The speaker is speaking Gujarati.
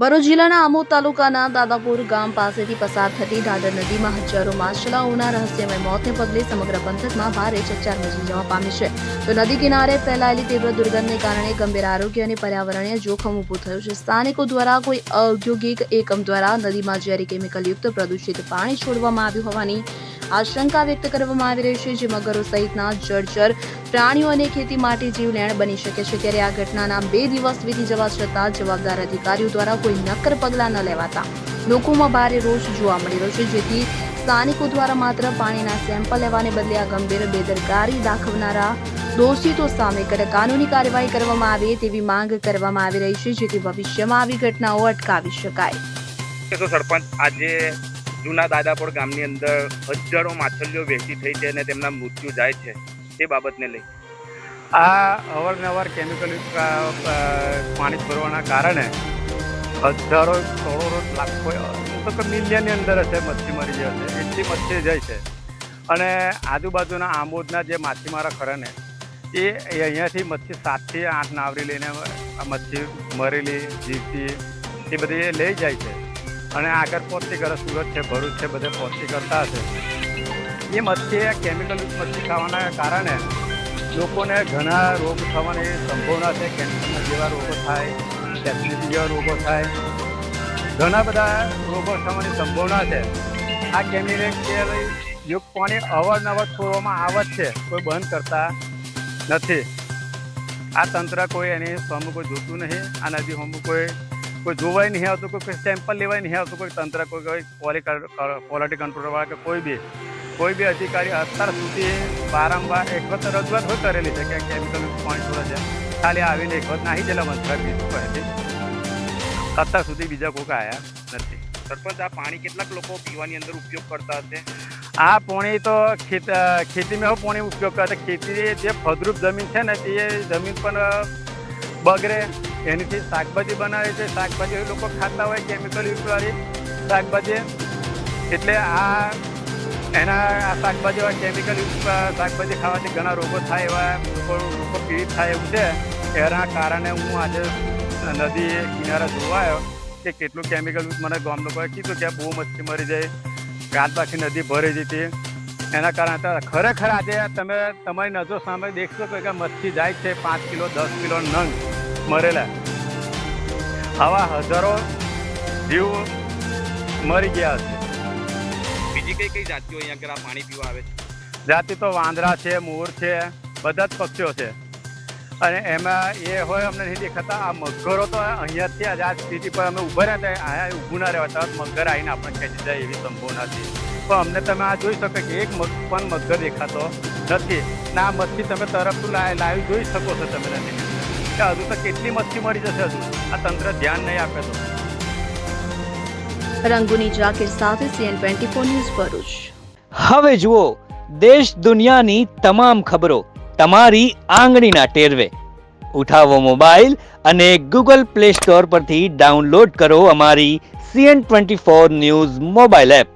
ભરૂચ જિલ્લાના આમોદ તાલુકાના દાદાપુર ગામ પાસેથી પસાર થતી ઢાઢર નદીમાં હજારો માછલાઓના રહસ્યમય મોતને પગલે સમગ્ર પંથકમાં ભારે ચકચાર મચી જવા પામી છે. તો નદી કિનારે ફેલાયેલી તીવ્ર દુર્ગંધને કારણે ગંભીર આરોગ્ય અને પર્યાવરણીય જોખમ ઊભું થયું છે. સ્થાનિકો દ્વારા કોઈ ઔદ્યોગિક એકમ દ્વારા નદીમાં ઝેરી કેમિકલયુક્ત પ્રદૂષિત પાણી છોડવામાં આવ્યું હોવાની આશંકા વ્યક્ત કરવામાં આવી રહી છે, જે મગરો સહિતના જળચર પ્રાણીઓ અને ખેતી માટે જીવલેણ બની શકે છે. ત્યારે આ ઘટનાના 2 દિવસ વીતી જવા છતાં જવાબદાર અધિકારીઓ દ્વારા કોઈ નક્કર પગલાં ન લેવાતા લોકોમાં ભારે રોષ જોવા મળી રહ્યો છે, જેથી સ્થાનિકો દ્વારા માત્ર પાણીના સેમ્પલ લેવાને બદલે આ ગંભીર બેદરકારી દાખવનારા દોષિતો સામે કડક કાનૂની કાર્યવાહી કરવામાં આવે તેવી માંગ કરવામાં આવી રહી છે, જેથી ભવિષ્યમાં આવી ઘટનાઓ અટકાવી શકાય. સરપંચ, આજે જૂના દાદાપુર ગામની અંદર હજારો માછલીઓ વેચી થઈ છે અને તેમના મૃત્યુ જાય છે, તે બાબતને લઈ આ અવારનવાર કેમિકલયુક્ત પાણી છોડવાના કારણે હજારો કરોડો લાખો તો મિલિયનની અંદર હશે મચ્છી મરી જાય છે. એટલી મચ્છી જાય છે અને આજુબાજુના આમોદના જે માછીમારા ખરા ને એ અહીંયાથી મચ્છી 7 થી 8 નાવરી લઈને આ મચ્છી મરેલી જીવતી એ બધી લઈ જાય છે અને આગળ પહોંચતી કરે. સુરત છે, ભરૂચ છે, બધે પહોંચતી કરતા હશે. એ મચ્છી કેમિકલયુક્ત મચ્છી ખાવાના કારણે લોકોને ઘણા રોગ થવાની સંભાવના છે. કેન્સરના જેવા રોગો થાય, એસિડિટી જેવા રોગો થાય, ઘણા બધા રોગો થવાની સંભાવના છે. આ કેમિકલયુક્ત પાણી અવારનવાર છોડવામાં આવે જ છે, કોઈ બંધ કરતા નથી. આ તંત્ર કોઈ એની સામે કોઈ જોતું નહીં. આ નદી સામે કોઈ જોવાય નહીં આવતું, કોઈ સેમ્પલ લેવાય નહીં આવતું. કોઈ તંત્ર કોઈ ક્વોલિટી કંટ્રોલવાળા કે કોઈ બી અધિકારી અત્યાર સુધી વારંવાર એક વખત રજૂઆત હોય કરેલી છે કે કેમિકલયુક્ત પાણી છોડે છે. ખાલી આવીને એક વખત નાહી ગયેલા મંત્રા બીજું કહેતી અત્યાર સુધી બીજા કોઈ આવ્યા નથી. સરપંચ, આ પાણી કેટલાક લોકો પીવાની અંદર ઉપયોગ કરતા હશે? આ પાણી તો ખેતીમાં પાણી ઉપયોગ કરે. ખેતી જે ફળદ્રુપ જમીન છે ને તે જમીન પણ બગડે. એનાથી શાકભાજી બનાવે છે, શાકભાજી લોકો ખાતા હોય કેમિકલયુક્તવાળી શાકભાજી. એટલે આ શાકભાજી કેમિકલયુક્ત શાકભાજી ખાવાથી ઘણા રોગો થાય, એવા લોકો પીડિત થાય એવું છે. એના કારણે હું આજે નદી કિનારે જોવા આવ્યો કે કેટલું કેમિકલયુક્ત. મને ગામ લોકોએ કીધું કે બહુ મચ્છી મરી જાય, કાચબાથી નદી ભરી જતી. એના કારણે ખરેખર આજે તમે તમારી નજર સામે દેખશો કે મચ્છી જાય છે 5 કિલો 10 કિલો નંગ મરેલા. આવા હજારો જીવ મરી ગયા છે. બીજી કઈ જાતિઓ અહીંયા પાણી પીવા આવે છે? જાતિ તો વાંદરા છે, મોર છે, બધા જ પક્ષીઓ છે. અને એમાં એ હોય અમને નહીં દેખાતા. આ મગરો તો અહીંયાથી આજે આ સ્થિતિ પર અમે ઊભા રહ્યા હતા, અહીંયા ઊભું ના રહેવા તરત મગર આવીને આપણે ખેંચી જાય એવી સંભાવના છે. પણ અમને તમે આ જોઈ શકો કે એક પણ મગર દેખાતો નથી. ના મચ્છી તમે તરફથી લાવી જોઈ શકો છો તમે નથી કે હજુ તો કેટલી મચ્છી મરી જશે. હજુ આ તંત્ર ધ્યાન નહીં આપે તો. રંગુની જાકીર સાથે CN24 ન્યૂઝ ભરૂચ. હવે જુઓ દેશ દુનિયાની તમામ ખબરો તમારી આંગળીના ટેરવે. ઉઠાવો મોબાઈલ અને Google Play Store પરથી ડાઉનલોડ કરો અમારી CN24 ન્યૂઝ મોબાઈલ એપ.